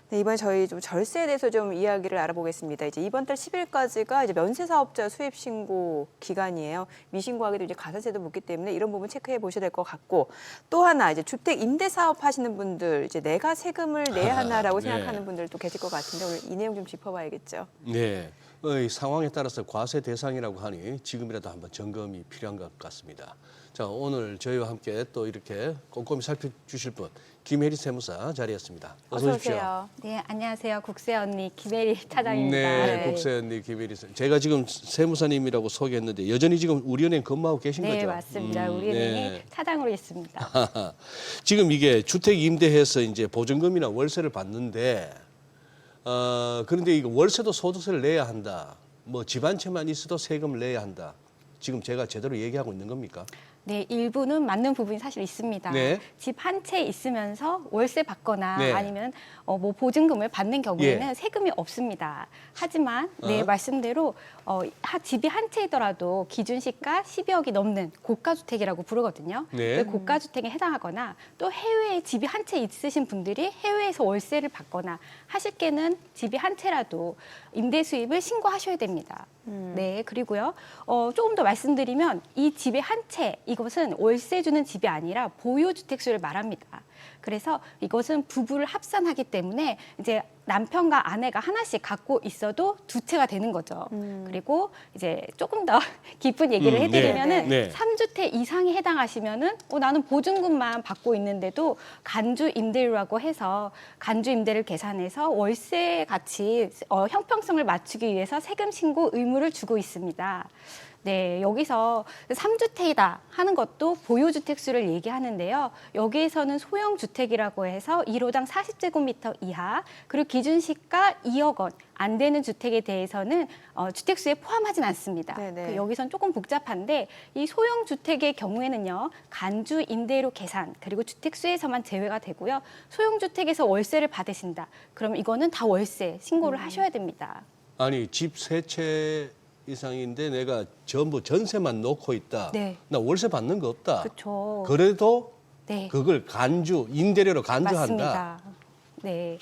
네, 이번에 저희 좀 절세에 대해서 좀 이야기를 알아보겠습니다. 이제 이번 달 10일까지가 이제 면세 사업자 수입 신고 기간이에요. 미신고하게도 이제 가산세도 묻기 때문에 이런 부분 체크해 보셔야 될 것 같고, 또 하나 이제 주택 임대 사업 하시는 분들 이제 내가 세금을 내야 하나라고 네. 생각하는 분들도 계실 것 같은데 오늘 이 내용 좀 짚어봐야겠죠. 네. 이 상황에 따라서 과세 대상이라고 하니 지금이라도 한번 점검이 필요한 것 같습니다. 자, 오늘 저희와 함께 또 이렇게 꼼꼼히 살펴주실 분 김혜리 세무사 자리했습니다. 어서 오십시오. 네, 안녕하세요. 국세 언니 김혜리 차장입니다. 네, 네. 국세 언니 김혜리 세. 제가 지금 세무사님이라고 소개했는데 여전히 지금 우리은행 근무하고 계신 네, 거죠? 맞습니다. 우리은행의 네. 차장으로 있습니다. 지금 이게 주택 임대해서 이제 보증금이나 월세를 받는데 그런데 이거 월세도 소득세를 내야 한다. 뭐 집 한 채만 있어도 세금을 내야 한다. 지금 제가 제대로 얘기하고 있는 겁니까? 네, 일부는 맞는 부분이 사실 있습니다. 네. 집 한 채 있으면서 월세 받거나 네. 아니면 뭐 보증금을 받는 경우에는 예. 세금이 없습니다. 하지만 네, 말씀대로 집이 한 채이더라도 기준시가 12억이 넘는 고가주택이라고 부르거든요. 네. 그 고가주택에 해당하거나 또 해외에 집이 한 채 있으신 분들이 해외에서 월세를 받거나 하실 때는 집이 한 채라도 임대 수입을 신고하셔야 됩니다. 네, 그리고요. 조금 더 말씀드리면 이 집의 한 채, 이것은 월세 주는 집이 아니라 보유주택수를 말합니다. 그래서 이것은 부부를 합산하기 때문에 이제 남편과 아내가 하나씩 갖고 있어도 두 채가 되는 거죠. 그리고 이제 조금 더 깊은 얘기를 해드리면은 네. 3주택 이상에 해당하시면은 나는 보증금만 받고 있는데도 간주 임대료라고 해서 간주 임대를 계산해서 월세 같이 형평성을 맞추기 위해서 세금 신고 의무를 주고 있습니다. 네, 여기서 3주택이다 하는 것도 보유주택수를 얘기하는데요. 여기에서는 소형주택이라고 해서 1호당 40제곱미터 이하, 그리고 기준시가 2억 원 안 되는 주택에 대해서는 주택수에 포함하진 않습니다. 네네. 여기선 조금 복잡한데 이 소형주택의 경우에는요. 간주 임대료 계산, 그리고 주택수에서만 제외가 되고요. 소형주택에서 월세를 받으신다. 그럼 이거는 다 월세 신고를 하셔야 됩니다. 아니 집 세 채 이상인데 내가 전부 전세만 놓고 있다. 네. 나 월세 받는 거 없다. 그렇죠. 그래도 네. 그걸 임대료로 간주한다. 맞습니다. 네.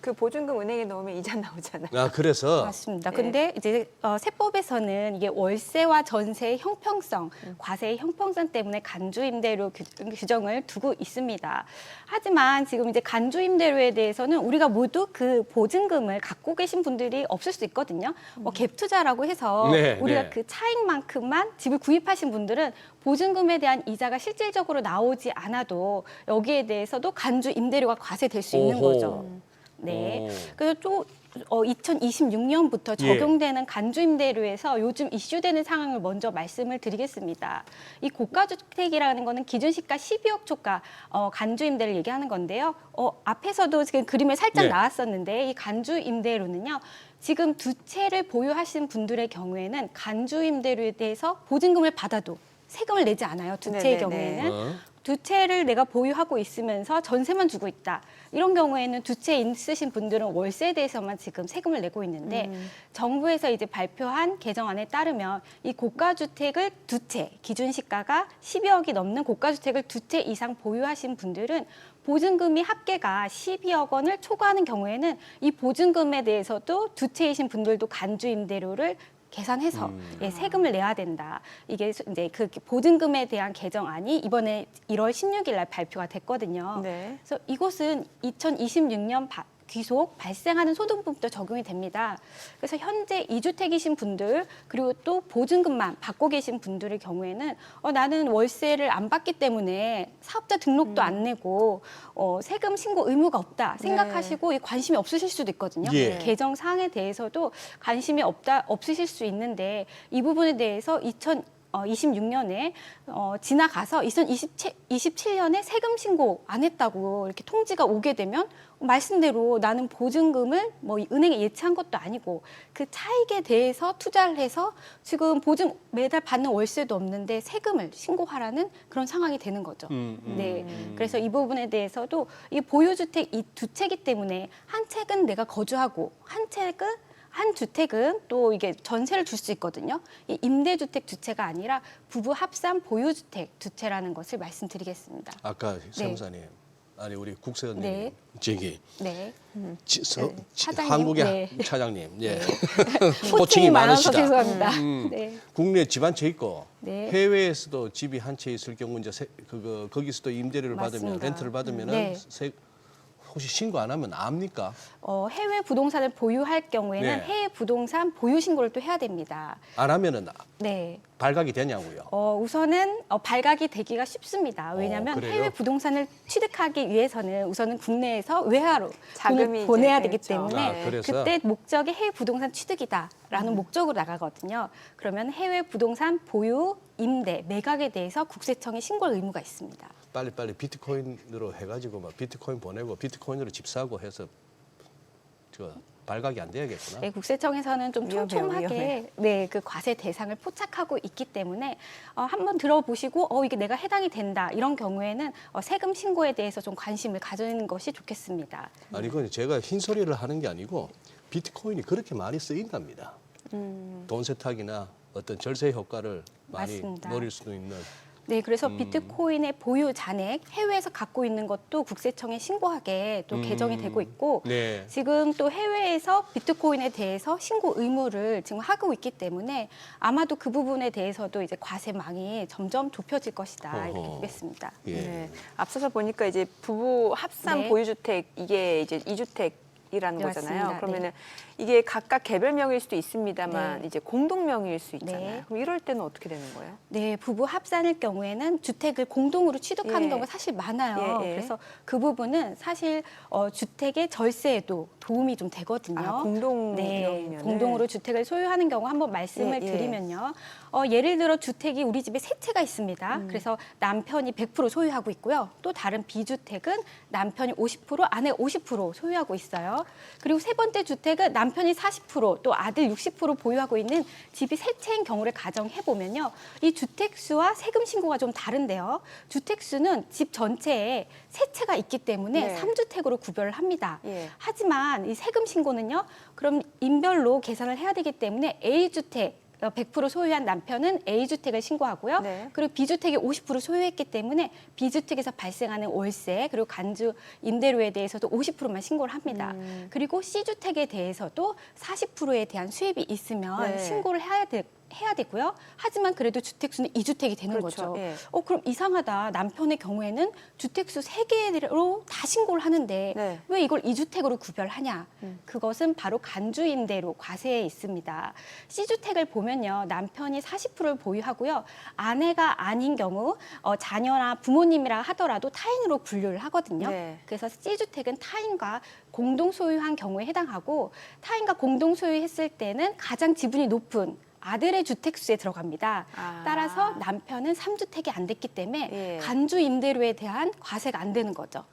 그 보증금 은행에 넣으면 이자 나오잖아요. 그래서 맞습니다. 네. 근데 이제 세법에서는 이게 월세와 전세의 형평성, 과세의 형평성 때문에 간주임대료 규정을 두고 있습니다. 하지만 지금 이제 간주임대료에 대해서는 우리가 모두 그 보증금을 갖고 계신 분들이 없을 수 있거든요. 갭 투자라고 해서 네, 우리가 네. 그 차익만큼만 집을 구입하신 분들은 보증금에 대한 이자가 실질적으로 나오지 않아도 여기에 대해서도 간주임대료가 과세될 수 있는 오호. 거죠. 네. 오. 그래서 또 2026년부터 예. 적용되는 간주임대료에서 요즘 이슈되는 상황을 먼저 말씀을 드리겠습니다. 이 고가주택이라는 거는 기준시가 12억 초과 간주임대를 얘기하는 건데요. 앞에서도 지금 그림에 살짝 네. 나왔었는데 이 간주임대료는요. 지금 두 채를 보유하신 분들의 경우에는 간주임대료에 대해서 보증금을 받아도 세금을 내지 않아요. 두 채의 네네네. 경우에는. 두 채를 내가 보유하고 있으면서 전세만 주고 있다. 이런 경우에는 두 채 있으신 분들은 월세에 대해서만 지금 세금을 내고 있는데 정부에서 이제 발표한 개정안에 따르면 이 고가주택을 두 채, 기준시가가 12억이 넘는 고가주택을 두 채 이상 보유하신 분들은 보증금이 합계가 12억 원을 초과하는 경우에는 이 보증금에 대해서도 두 채이신 분들도 간주임대료를 계산해서 세금을 내야 된다. 이게 이제 그 보증금에 대한 개정안이 이번에 1월 16일 날 발표가 됐거든요. 네. 그래서 이것은 2026년 귀속 발생하는 소득분도 적용이 됩니다. 그래서 현재 2주택이신 분들 그리고 또 보증금만 받고 계신 분들의 경우에는 나는 월세를 안 받기 때문에 사업자 등록도 안 내고 세금 신고 의무가 없다 생각하시고 관심이 없으실 수도 있거든요. 예. 개정 사항에 대해서도 관심이 없으실 수 있는데 이 부분에 대해서 2026년에 지나가서 2027년에 세금 신고 안 했다고 이렇게 통지가 오게 되면 말씀대로 나는 보증금을 뭐 은행에 예치한 것도 아니고 그 차익에 대해서 투자를 해서 지금 매달 받는 월세도 없는데 세금을 신고하라는 그런 상황이 되는 거죠. 네, 그래서 이 부분에 대해서도 이 보유주택 이 두 채이기 때문에 한 채는 내가 거주하고 한 주택은 또 이게 전세를 줄 수 있거든요. 이 임대주택 두 채가 아니라 부부 합산 보유주택 두 채라는 것을 말씀드리겠습니다. 아까 세무사님 아니 우리 국세원님 네. 저기 네. 차장님, 한국의 네. 차장님, 예. 호칭이 호칭이 많아서 많으시다. 죄송합니다. 네. 국내 집 한 채 있고 네. 해외에서도 집이 한 채 있을 경우 이제 거기서도 임대료를 받으면 맞습니다. 렌트를 받으면은 네. 혹시 신고 안 하면 압니까? 해외 부동산을 보유할 경우에는 네. 해외 부동산 보유 신고를 또 해야 됩니다. 안 하면은 네. 발각이 되냐고요. 우선은 발각이 되기가 쉽습니다. 왜냐하면 그래요? 해외 부동산을 취득하기 위해서는 우선은 국내에서 외화로 자금이 돈을 이제, 보내야 되기 그렇죠. 때문에 아, 그래서? 그때 목적이 해외 부동산 취득이다라는 목적으로 나가거든요. 그러면 해외 부동산 보유, 임대, 매각에 대해서 국세청에 신고할 의무가 있습니다. 빨리빨리 비트코인으로 해가지고 막 비트코인 보내고 비트코인으로 집 사고 해서 발각이 안 돼야겠구나. 네, 국세청에서는 좀 위험해요, 촘촘하게 위험해. 네, 그 과세 대상을 포착하고 있기 때문에 한번 들어보시고 이게 내가 해당이 된다 이런 경우에는 세금 신고에 대해서 좀 관심을 가지는 것이 좋겠습니다. 아니 그건 제가 흰소리를 하는 게 아니고 비트코인이 그렇게 많이 쓰인답니다. 돈 세탁이나 어떤 절세 효과를 많이 맞습니다. 노릴 수도 있는. 네, 그래서 비트코인의 보유 잔액 해외에서 갖고 있는 것도 국세청에 신고하게 또 개정이 되고 있고 네. 지금 또 해외에서 비트코인에 대해서 신고 의무를 지금 하고 있기 때문에 아마도 그 부분에 대해서도 이제 과세망이 점점 좁혀질 것이다 이렇게 어허. 보겠습니다. 예. 네. 앞서서 보니까 이제 부부 합산 네. 보유주택 이게 이제 2주택이라는 네, 거잖아요. 맞습니다. 그러면은 이게 각각 개별 명의일 수도 있습니다만 네. 이제 공동 명의일 수 있잖아요. 네. 그럼 이럴 때는 어떻게 되는 거예요? 네, 부부 합산일 경우에는 주택을 공동으로 취득하는 예. 경우가 사실 많아요. 예, 예. 그래서 그 부분은 사실 주택의 절세에도 도움이 좀 되거든요. 공동 네, 명의면은 공동으로 주택을 소유하는 경우 한번 말씀을 예, 예. 드리면요. 예를 들어 주택이 우리 집에 세 채가 있습니다. 그래서 남편이 100% 소유하고 있고요. 또 다른 B주택은 남편이 50%, 아내 50% 소유하고 있어요. 그리고 세 번째 주택은 남편이 40%, 또 아들 60% 보유하고 있는 집이 세 채인 경우를 가정해 보면요. 이 주택수와 세금 신고가 좀 다른데요. 주택수는 집 전체에 세 채가 있기 때문에 네. 3주택으로 구별을 합니다. 예. 하지만 이 세금 신고는요. 그럼 인별로 계산을 해야 되기 때문에 A주택 100% 소유한 남편은 A주택을 신고하고요. 네. 그리고 B주택이 50% 소유했기 때문에 B주택에서 발생하는 월세 그리고 간주 임대료에 대해서도 50%만 신고를 합니다. 그리고 C주택에 대해서도 40%에 대한 수입이 있으면 네. 신고를 해야 되고요. 하지만 그래도 주택수는 2주택이 되는 그렇죠. 거죠. 예. 그럼 이상하다. 남편의 경우에는 주택수 3개로 다 신고를 하는데 네. 왜 이걸 2주택으로 구별하냐? 그것은 바로 간주임대료 과세에 있습니다. C주택을 보면요. 남편이 40%를 보유하고요. 아내가 아닌 경우 자녀나 부모님이라 하더라도 타인으로 분류를 하거든요. 네. 그래서 C주택은 타인과 공동 소유한 경우에 해당하고 타인과 공동 소유했을 때는 가장 지분이 높은 아들의 주택수에 들어갑니다. 아. 따라서 남편은 3주택이 안 됐기 때문에 예. 간주 임대료에 대한 과세가 안 되는 거죠.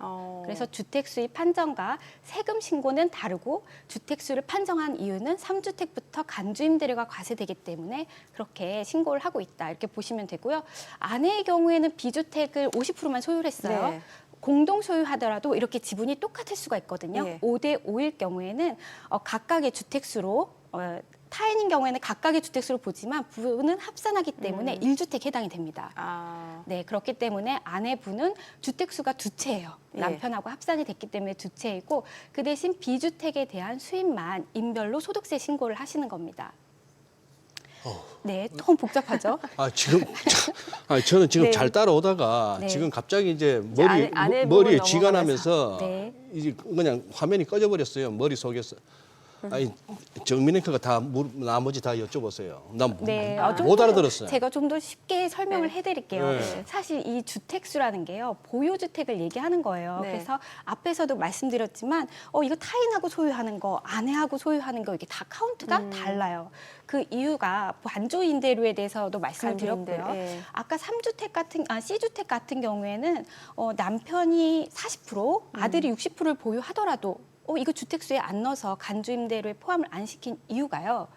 그래서 주택수의 판정과 세금 신고는 다르고 주택수를 판정한 이유는 3주택부터 간주 임대료가 과세되기 때문에 그렇게 신고를 하고 있다. 이렇게 보시면 되고요. 아내의 경우에는 B주택을 50%만 소유를 했어요. 네. 공동 소유하더라도 이렇게 지분이 똑같을 수가 있거든요. 예. 5대 5일 경우에는 각각의 주택수로 타인인 경우에는 각각의 주택수로 보지만 부부는 합산하기 때문에 1주택 해당이 됩니다. 네, 그렇기 때문에 아내분은 주택수가 2채예요. 예. 남편하고 합산이 됐기 때문에 2채이고 그 대신 B주택에 대한 수입만 인별로 소득세 신고를 하시는 겁니다. 네, 조금 복잡하죠? 저는 지금 네. 잘 따라오다가 네. 지금 갑자기 이제 아내 머리에 부분 쥐가 넘어가면서. 나면서 네. 이제 그냥 화면이 꺼져버렸어요. 머릿속에서. 아니 정민앵커가 다 나머지 다 여쭤보세요. 난 네, 못 알아들었어요. 제가 좀 더 쉽게 설명을 네. 해드릴게요. 네. 사실 이 주택수라는 게요, 보유주택을 얘기하는 거예요. 네. 그래서 앞에서도 말씀드렸지만, 이거 타인하고 소유하는 거, 아내하고 소유하는 거, 이게 다 카운트가 달라요. 그 이유가 간주임대료에 대해서도 말씀을 간주임대, 드렸고요. 예. 아까 C주택 같은 경우에는 남편이 40%, 아들이 60%를 보유하더라도 이거 주택수에 안 넣어서 간주임대료에 포함을 안 시킨 이유가요.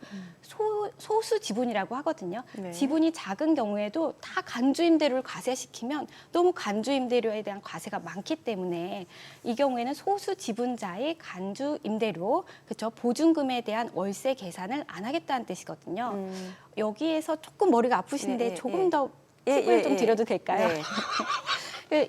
소수 지분이라고 하거든요. 네. 지분이 작은 경우에도 다 간주임대료를 과세시키면 너무 간주임대료에 대한 과세가 많기 때문에 이 경우에는 소수 지분자의 간주임대료, 그렇죠? 보증금에 대한 월세 계산을 안 하겠다는 뜻이거든요. 여기에서 조금 머리가 아프신데 예, 예, 조금 예. 더 팁을 좀 드려도 될까요? 네.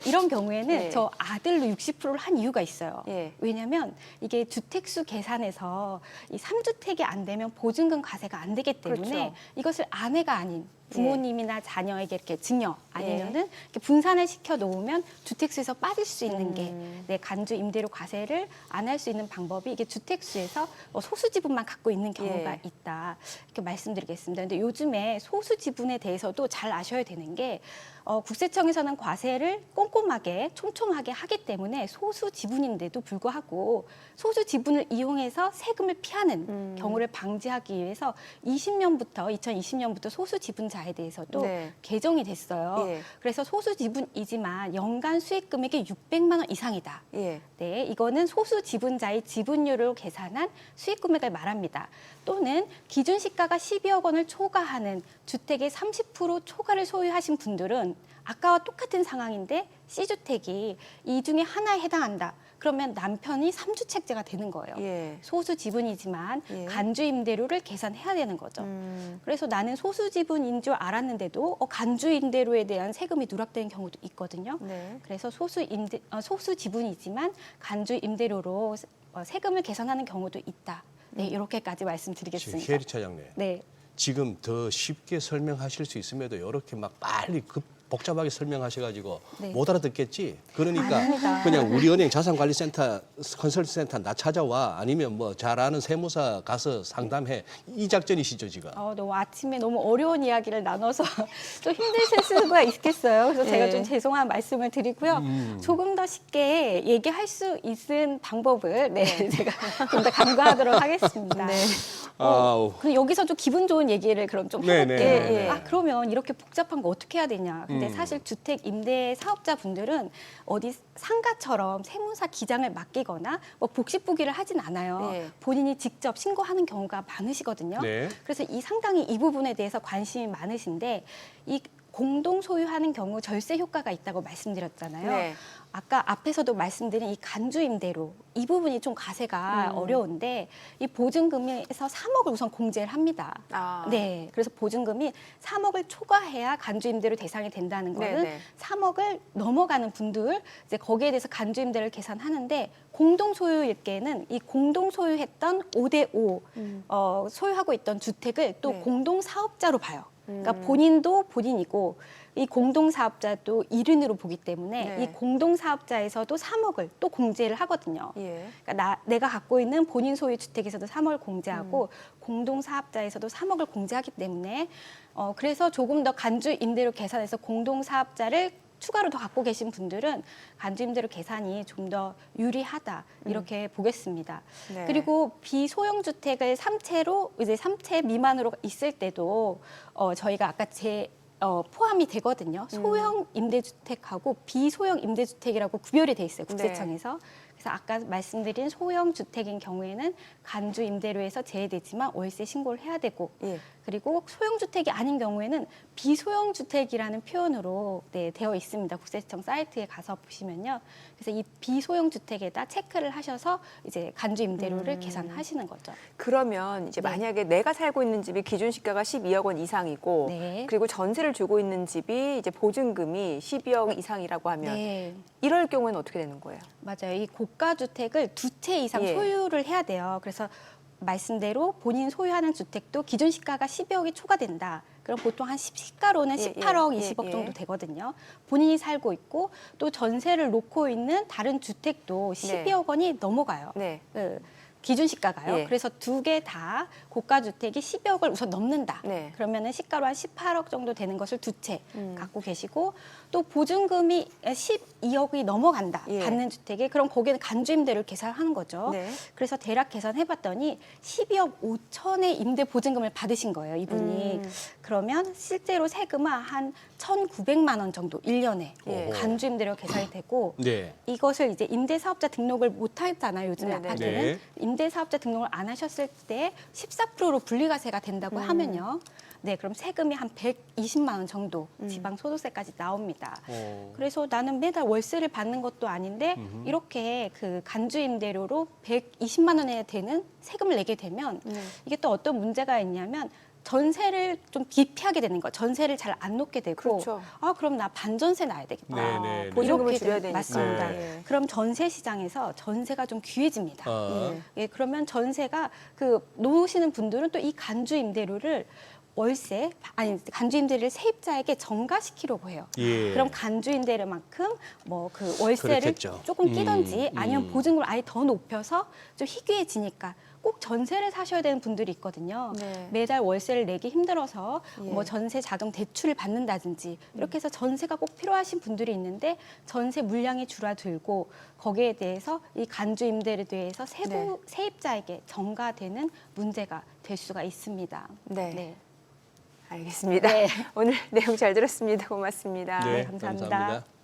이런 경우에는 네. 저 아들로 60%를 한 이유가 있어요. 예. 왜냐하면 이게 주택수 계산에서 이 3주택이 안 되면 보증금 과세가 안 되기 때문에 그렇죠. 이것을 아내가 아닌 부모님이나 자녀에게 이렇게 증여 아니면은 예. 이렇게 분산을 시켜 놓으면 주택수에서 빠질 수 있는 게 음. 간주 임대료 과세를 안 할 수 있는 방법이 이게 주택수에서 소수 지분만 갖고 있는 경우가 예. 있다 이렇게 말씀드리겠습니다. 근데 요즘에 소수 지분에 대해서도 잘 아셔야 되는 게 국세청에서는 과세를 꼼꼼하게 촘촘하게 하기 때문에 소수 지분인데도 불구하고 소수 지분을 이용해서 세금을 피하는 경우를 방지하기 위해서 2020년부터 소수 지분자에 대해서도 네. 개정이 됐어요. 예. 그래서 소수 지분이지만 연간 수익 금액이 600만 원 이상이다. 예. 네, 이거는 소수 지분자의 지분율로 계산한 수익 금액을 말합니다. 또는 기준 시가가 12억 원을 초과하는 주택의 30% 초과를 소유하신 분들은 아까와 똑같은 상황인데 C주택이 이 중에 하나에 해당한다. 그러면 남편이 3주택자가 되는 거예요. 예. 소수 지분이지만 예. 간주 임대료를 계산해야 되는 거죠. 그래서 나는 소수 지분인 줄 알았는데도 간주 임대료에 대한 세금이 누락되는 경우도 있거든요. 네. 그래서 소수 지분이지만 간주 임대료로 세금을 계산하는 경우도 있다. 네, 이렇게까지 지금 말씀드리겠습니다. 혜리 차장님, 네. 지금 더 쉽게 설명하실 수 있음에도 이렇게 막 빨리 복잡하게 설명하셔가지고 네. 못 알아듣겠지. 그러니까 아닙니다. 그냥 우리은행 자산관리센터 컨설팅센터 나 찾아와 아니면 뭐 잘 아는 세무사 가서 상담해 이 작전이시죠 지금. 너무 아침에 너무 어려운 이야기를 나눠서 좀 힘드실 수가 있겠어요. 그래서 제가 네. 좀 죄송한 말씀을 드리고요. 조금 더 쉽게 얘기할 수 있는 방법을 제가 좀 더 간과하도록 하겠습니다. 네. 아우. 그럼 여기서 좀 기분 좋은 얘기를 그럼 좀 네, 해볼게요. 네, 네, 네. 그러면 이렇게 복잡한 거 어떻게 해야 되냐. 근데 사실 주택 임대 사업자분들은 어디 상가처럼 세무사 기장을 맡기거나 뭐 복식부기를 하진 않아요. 네. 본인이 직접 신고하는 경우가 많으시거든요. 네. 그래서 상당히 이 부분에 대해서 관심이 많으신데 이 공동 소유하는 경우 절세 효과가 있다고 말씀드렸잖아요. 네. 아까 앞에서도 말씀드린 이 간주 임대료 이 부분이 좀 과세가 어려운데 이 보증금에서 3억을 우선 공제를 합니다. 아. 네, 그래서 보증금이 3억을 초과해야 간주 임대료 대상이 된다는 거는 네네. 3억을 넘어가는 분들 이제 거기에 대해서 간주 임대를 계산하는데 공동 소유일 때는 이 공동 소유했던 5대5 소유하고 있던 주택을 또 네. 공동 사업자로 봐요. 그러니까 본인도 본인이고 이 공동사업자도 일인으로 보기 때문에 네. 이 공동사업자에서도 3억을 또 공제를 하거든요. 예. 그러니까 내가 갖고 있는 본인 소유 주택에서도 3억을 공제하고 공동사업자에서도 3억을 공제하기 때문에 그래서 조금 더 간주 임대료 계산해서 공동사업자를 추가로 더 갖고 계신 분들은 간주 임대료 계산이 좀 더 유리하다 이렇게 보겠습니다. 네. 그리고 비소형 주택을 3채로 이제 3채 미만으로 있을 때도 저희가 아까 포함이 되거든요. 소형 임대주택하고 비소형 임대주택이라고 구별이 돼 있어요. 국세청에서. 그래서 아까 말씀드린 소형 주택인 경우에는 간주 임대료에서 제외되지만 월세 신고를 해야 되고 예. 그리고 소형 주택이 아닌 경우에는 비소형 주택이라는 표현으로 되어 있습니다. 국세청 사이트에 가서 보시면요. 그래서 이 비소형 주택에다 체크를 하셔서 이제 간주 임대료를 계산하시는 거죠. 그러면 이제 네. 만약에 내가 살고 있는 집이 기준 시가가 12억 원 이상이고 네. 그리고 전세를 주고 있는 집이 이제 보증금이 12억 이상이라고 하면 네. 이럴 경우에는 어떻게 되는 거예요? 맞아요. 이 고가 주택을 2채 이상 예. 소유를 해야 돼요. 그래서 말씀대로 본인 소유하는 주택도 기준 시가가 12억이 초과된다. 그럼 보통 한 시가로는 예, 18억, 예, 20억 예, 정도 예. 되거든요. 본인이 살고 있고 또 전세를 놓고 있는 다른 주택도 12억 원이 넘어가요. 네. 기준 시가가요. 예. 그래서 두 개 다 고가 주택이 12억을 우선 넘는다. 네. 그러면은 시가로 한 18억 정도 되는 것을 두 채 갖고 계시고 또 보증금이 12억이 넘어간다. 예. 받는 주택에 그럼 거기는 간주 임대료를 계산하는 거죠. 네. 그래서 대략 계산해봤더니 12억 5천의 임대 보증금을 받으신 거예요, 이분이. 그러면 실제로 세금은 한 1,900만 원 정도 1년에 예. 간주 임대료 계산이 되고 네. 이것을 이제 임대사업자 등록을 못 하잖아요, 요즘 네네. 아파트는. 네. 임대사업자 등록을 안 하셨을 때 14%로 분리과세가 된다고 하면요. 네, 그럼 세금이 한 120만 원 정도 지방소득세까지 나옵니다. 그래서 나는 매달 월세를 받는 것도 아닌데 이렇게 그 간주 임대료로 120만 원에 되는 세금을 내게 되면 이게 또 어떤 문제가 있냐면 전세를 좀 기피하게 되는 거. 전세를 잘 안 놓게 되고 그렇죠. 그럼 나 반전세 놔야 되겠다. 네. 보증금을 이렇게 줄여야 되니까. 맞습니다. 네. 그럼 전세 시장에서 전세가 좀 귀해집니다. 아. 예, 그러면 전세가 놓으시는 분들은 또 이 간주 임대료를 월세 아니 간주 임대를 세입자에게 전가시키려고 해요. 예. 그럼 간주 임대료만큼 뭐 그 월세를 그렇겠죠. 조금 끼던지 아니면 음. 보증금을 아예 더 높여서 좀 희귀해지니까 꼭 전세를 사셔야 되는 분들이 있거든요. 네. 매달 월세를 내기 힘들어서 예. 뭐 전세 자동 대출을 받는다든지 이렇게 해서 전세가 꼭 필요하신 분들이 있는데 전세 물량이 줄어들고 거기에 대해서 이 간주 임대에 대해서 네. 세입자에게 전가되는 문제가 될 수가 있습니다. 네. 알겠습니다. 네. 오늘 내용 잘 들었습니다. 고맙습니다. 네, 감사합니다. 감사합니다.